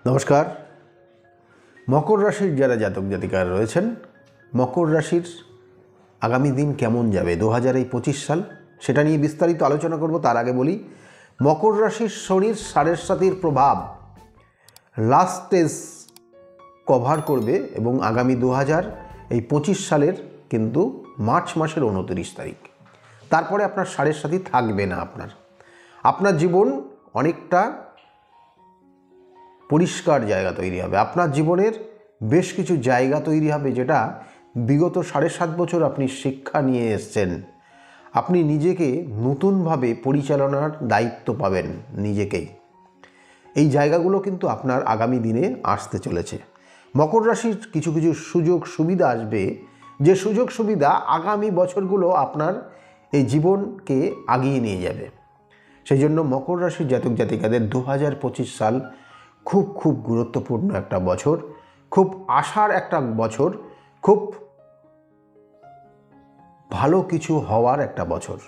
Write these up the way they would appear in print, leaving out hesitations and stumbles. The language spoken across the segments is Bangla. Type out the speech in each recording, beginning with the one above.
নমস্কার। মকর রাশির যারা জাতক জাতিকারা রয়েছেন, মকর রাশির আগামী দিন কেমন যাবে 2025 সাল, সেটা নিয়ে বিস্তারিত আলোচনা করব। তার আগে বলি, মকর রাশির শনির সাড়ের সাতির প্রভাব লাস্ট স্টেজ কভার করবে এবং আগামী 2025 সালের কিন্তু মার্চ মাসের 29 তারিখ। তারপরে আপনার সাড়ের সাথী থাকবে না। আপনার জীবন অনেকটা পরিষ্কার জায়গা তৈরি হবে। আপনার জীবনের বেশ কিছু জায়গা তৈরি হবে যেটা বিগত 7.5 বছর আপনি শিক্ষা নিয়ে এসছেন। আপনি নিজেকে নতুনভাবে পরিচালনার দায়িত্ব পাবেন নিজেকেই। এই জায়গাগুলো কিন্তু আপনার আগামী দিনে আসতে চলেছে। মকর রাশির কিছু কিছু সুযোগ সুবিধা আসবে, যে সুযোগ সুবিধা আগামী বছরগুলো আপনার এই জীবনকে আগিয়ে নিয়ে যাবে। সেই জন্য মকর রাশির জাতক জাতিকাদের 2025 সাল খুব গুরুত্বপূর্ণ একটা বছর, খুব আশার একটা বছর, খুব ভালো কিছু হওয়ার একটা বছর।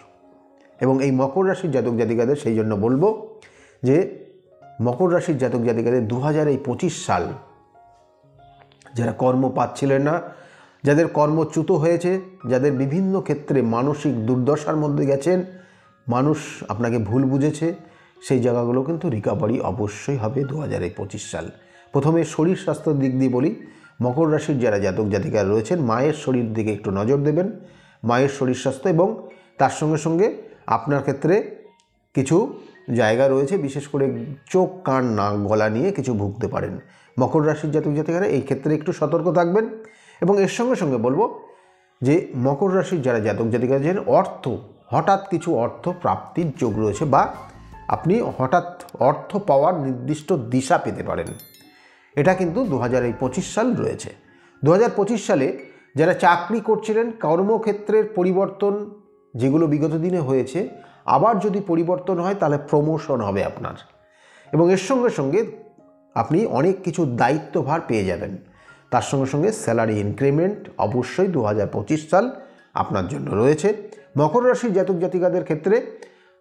এবং এই মকর রাশির জাতক জাতিকাদের সেই জন্য বলবো যে মকর রাশির জাতক জাতিকাদের 2025 সাল যারা কর্ম পাচ্ছিলেন না, যাদের কর্মচ্যুত হয়েছে, যাদের বিভিন্ন ক্ষেত্রে মানসিক দুর্দশার মধ্যে গেছেন, মানুষ আপনাকে ভুল বুঝেছে, সেই জায়গাগুলো কিন্তু রিকভারি অবশ্যই হবে 2025 সাল। প্রথমে শরীর স্বাস্থ্যের দিক দিয়ে বলি, মকর রাশির যারা জাতক জাতিকারা রয়েছেন মায়ের শরীর দিকে একটু নজর দেবেন। মায়ের শরীর স্বাস্থ্য এবং তার সঙ্গে সঙ্গে আপনার ক্ষেত্রে কিছু জায়গা রয়েছে, বিশেষ করে চোখ কান নাক গলা নিয়ে কিছু ভুগতে পারেন। মকর রাশির জাতক জাতিকারা এই ক্ষেত্রে একটু সতর্ক থাকবেন। এবং এর সঙ্গে সঙ্গে বলবো যে মকর রাশির যারা জাতক জাতিকারা আছেন, হঠাৎ কিছু অর্থ প্রাপ্তির যোগ রয়েছে, বা আপনি হঠাৎ অর্থ পাওয়ার নির্দিষ্ট দিশা পেতে পারেন। এটা কিন্তু 2025 সাল রয়েছে। 2025 সালে যারা চাকরি করছিলেন, কর্মক্ষেত্রের পরিবর্তন যেগুলো বিগত দিনে হয়েছে, আবার যদি পরিবর্তন হয় তাহলে প্রমোশন হবে আপনার। এবং এর সঙ্গে সঙ্গে আপনি অনেক কিছু দায়িত্বভার পেয়ে যাবেন। তার সঙ্গে সঙ্গে স্যালারি ইনক্রিমেন্ট অবশ্যই 2025 সাল আপনার জন্য রয়েছে। মকর রাশির জাতক জাতিকাদের ক্ষেত্রে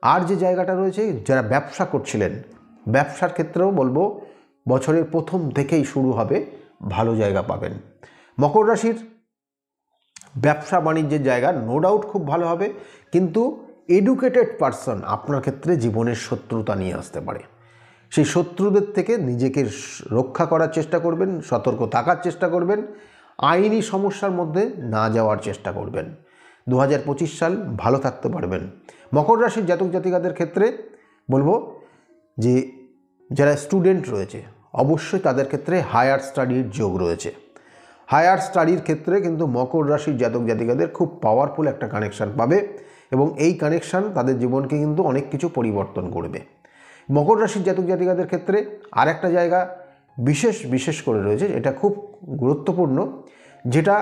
আর যে জায়গাটা রয়েছে, যারা ব্যবসা করছিলেন, ব্যবসার ক্ষেত্রেও বলবো বছরের প্রথম থেকেই শুরু হবে, ভালো জায়গা পাবেন। মকর রাশির ব্যবসা বাণিজ্যের জায়গা নো ডাউট খুব ভালো হবে, কিন্তু এডুকেটেড পারসন আপনার ক্ষেত্রে জীবনের শত্রুতা নিয়ে আসতে পারে। সেই শত্রুদের থেকে নিজেকে রক্ষা করার চেষ্টা করবেন, সতর্ক থাকার চেষ্টা করবেন, আইনি সমস্যার মধ্যে না যাওয়ার চেষ্টা করবেন। 2025 সাল ভালো থাকতে পারবেন। মকর রাশির জাতক জাতিকাদের ক্ষেত্রে বলবো যে যারা স্টুডেন্ট রয়েছে, অবশ্যই তাদের ক্ষেত্রে হায়ার স্টাডির যোগ রয়েছে। হায়ার স্টাডির ক্ষেত্রে কিন্তু মকর রাশির জাতক জাতিকাদের খুব পাওয়ারফুল একটা কানেকশান পাবে, এবং এই কানেকশান তাদের জীবনকে কিন্তু অনেক কিছু পরিবর্তন করবে। মকর রাশির জাতক জাতিকাদের ক্ষেত্রে আর একটা জায়গা বিশেষ করে রয়েছে, এটা খুব গুরুত্বপূর্ণ, যেটা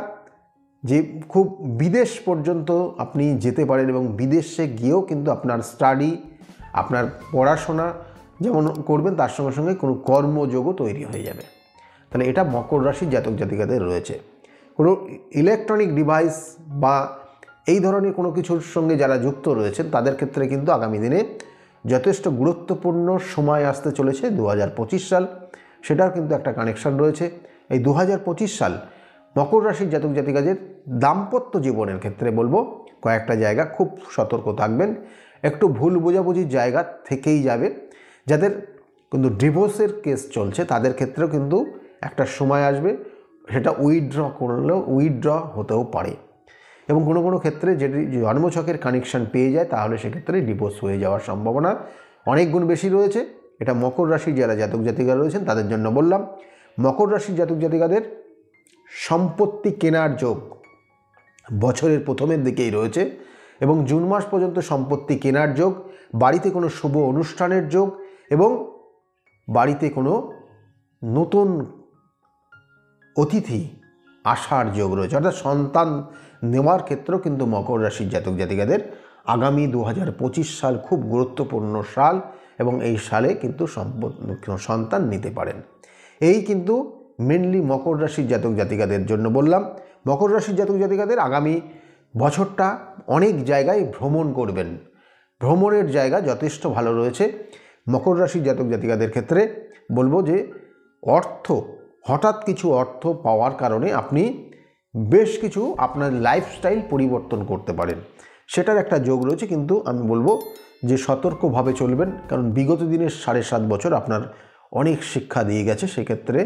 যে খুব বিদেশ পর্যন্ত আপনি যেতে পারেন, এবং বিদেশে গিয়েও কিন্তু আপনার স্টাডি, আপনার পড়াশোনা যেমন করবেন, তার সঙ্গে সঙ্গে কোনো কর্মযোগও তৈরি হয়ে যাবে। তাহলে এটা মকর রাশির জাতক জাতিকাদের রয়েছে। কোনো ইলেকট্রনিক ডিভাইস বা এই ধরনের কোনো কিছুর সঙ্গে যারা যুক্ত রয়েছেন, তাদের ক্ষেত্রে কিন্তু আগামী দিনে যথেষ্ট গুরুত্বপূর্ণ সময় আসতে চলেছে 2025 সাল। সেটার কিন্তু একটা কানেকশান রয়েছে। এই 2025 সাল মকর রাশির জাতক জাতিকাদের দাম্পত্য জীবনের ক্ষেত্রে বলবো কয়েকটা জায়গা খুব সতর্ক থাকবেন। একটু ভুল বোঝাবুঝির জায়গা থেকেই যাবে। যাদের কিন্তু ডিভোর্সের কেস চলছে, তাদের ক্ষেত্রেও কিন্তু একটা সময় আসবে, সেটা উইথড্র হতেও পারে। এবং কোনো ক্ষেত্রে যদি জন্মছকের কানেকশান পেয়ে যায়, তাহলে সেক্ষেত্রে ডিভোর্স হয়ে যাওয়ার সম্ভাবনা অনেক গুণ বেশি রয়েছে। এটা মকর রাশির যারা জাতক জাতিকা রয়েছেন তাদের জন্য বললাম। মকর রাশির জাতক জাতিকাদের সম্পত্তি কেনার যোগ বছরের প্রথমের দিকেই রয়েছে, এবং জুন মাস পর্যন্ত সম্পত্তি কেনার যোগ, বাড়িতে কোনো শুভ অনুষ্ঠানের যোগ, এবং বাড়িতে কোনো নতুন অতিথি আসার যোগ রয়েছে। অর্থাৎ সন্তান নেওয়ার ক্ষেত্রেও কিন্তু মকর রাশির জাতক জাতিকাদের আগামী 2025 সাল খুব গুরুত্বপূর্ণ সাল, এবং এই সালে কিন্তু সন্তান নিতে পারেন। এই কিন্তু মেনলি মকর রাশির জাতক জাতিকাদের জন্য বললাম। মকর রাশির জাতক জাতিকাদের আগামী বছরটা অনেক জায়গায় ভ্রমণ করবেন। ভ্রমণের জায়গা যথেষ্ট ভালো রয়েছে। মকর রাশির জাতক জাতিকাদের ক্ষেত্রে বলবো যে হঠাৎ কিছু অর্থ পাওয়ার কারণে আপনি বেশ কিছু আপনার লাইফস্টাইল পরিবর্তন করতে পারেন, সেটার একটা যোগ রয়েছে। কিন্তু আমি বলবো যে সতর্কভাবে চলবেন, কারণ বিগত দিনের 7.5 বছর আপনার অনেক শিক্ষা দিয়ে গেছে। সেক্ষেত্রে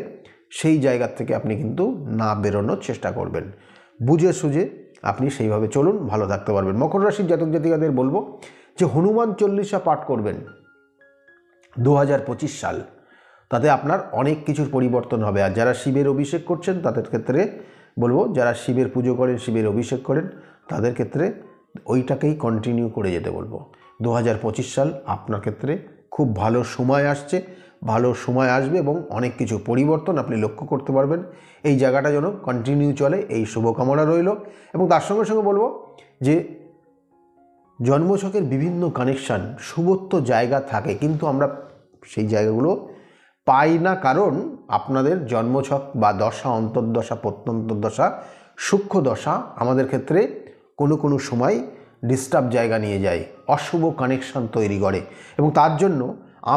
সেই জায়গা থেকে আপনি কিন্তু না বেরোনোর চেষ্টা করবেন, বুঝে সুঝে আপনি সেইভাবে চলুন, ভালো থাকতে পারবেন। মকর রাশির জাতক জাতিকাদের বলবো যে হনুমান চল্লিশা পাঠ করবেন 2025 সাল, তাতে আপনার অনেক কিছুর পরিবর্তন হবে। আর যারা শিবের অভিষেক করছেন তাদের ক্ষেত্রে বলবো, যারা শিবের পুজো করেন, শিবের অভিষেক করেন, তাদের ক্ষেত্রে ওইটাকেই কন্টিনিউ করে যেতে বলবো। 2025 সাল আপনার ক্ষেত্রে খুব ভালো সময় আসছে, ভালো সময় আসবে এবং অনেক কিছু পরিবর্তন আপনি লক্ষ্য করতে পারবেন। এই জায়গাটা যেন কন্টিনিউ চলে, এই শুভকামনা রইল। এবং তার সঙ্গে সঙ্গে বলবো যে জন্মছকের বিভিন্ন কানেকশান, শুভত্ব জায়গা থাকে, কিন্তু আমরা সেই জায়গাগুলো পাই না, কারণ আপনাদের জন্মছক বা দশা, অন্তর্দশা, প্রত্যন্তর্দশা, সূক্ষ্ম দশা আমাদের ক্ষেত্রে কোনো সময় ডিস্টার্ব জায়গা নিয়ে যায়, অশুভ কানেকশান তৈরি করে, এবং তার জন্য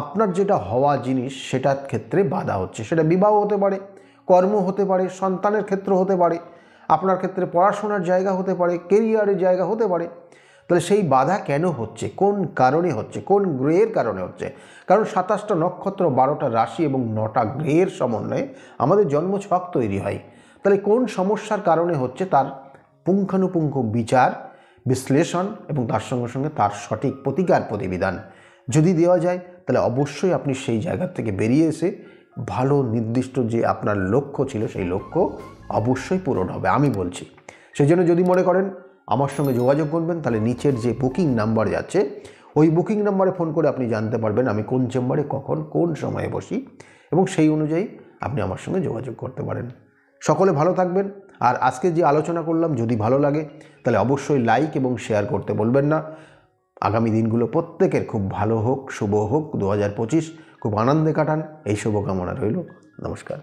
আপনার যেটা হওয়া জিনিস সেটার ক্ষেত্রে বাধা হচ্ছে। সেটা বিবাহ হতে পারে, কর্ম হতে পারে, সন্তানের ক্ষেত্র হতে পারে, আপনার ক্ষেত্রে পড়াশোনার জায়গা হতে পারে, কেরিয়ারের জায়গা হতে পারে। তাহলে সেই বাধা কেন হচ্ছে, কোন কারণে হচ্ছে, কোন গ্রহের কারণে হচ্ছে? কারণ 27টা নক্ষত্র, 12টা রাশি এবং 9টা গ্রহের সমন্বয়ে আমাদের জন্মছক তৈরি হয়। তাহলে কোন সমস্যার কারণে হচ্ছে তার পুঙ্খানুপুঙ্খ বিচার, বিশ্লেষণ এবং তার সঙ্গে সঙ্গে তার সঠিক প্রতিকার প্রতিবিধান যদি দেওয়া যায়, তাহলে অবশ্যই আপনি সেই জায়গা থেকে বেরিয়ে এসে ভালো নির্দিষ্ট যে আপনার লক্ষ্য ছিল সেই লক্ষ্য অবশ্যই পূরণ হবে, আমি বলছি। সেই জন্য যদি মনে করেন আমার সঙ্গে যোগাযোগ করবেন, তাহলে নিচের যে বুকিং নাম্বার যাচ্ছে ওই বুকিং নাম্বারে ফোন করে আপনি জানতে পারবেন আমি কোন চেম্বারে কখন কোন সময়ে বসি, এবং সেই অনুযায়ী আপনি আমার সঙ্গে যোগাযোগ করতে পারেন। সকলে ভালো থাকবেন। আর আজকে যে আলোচনা করলাম যদি ভালো লাগে তাহলে অবশ্যই লাইক এবং শেয়ার করতে বলবেন না। আগামী দিনগুলো প্রত্যেকের খুব ভালো হোক, শুভ হোক। 2025 খুব আনন্দে কাটান, এই শুভকামনা রইল। নমস্কার।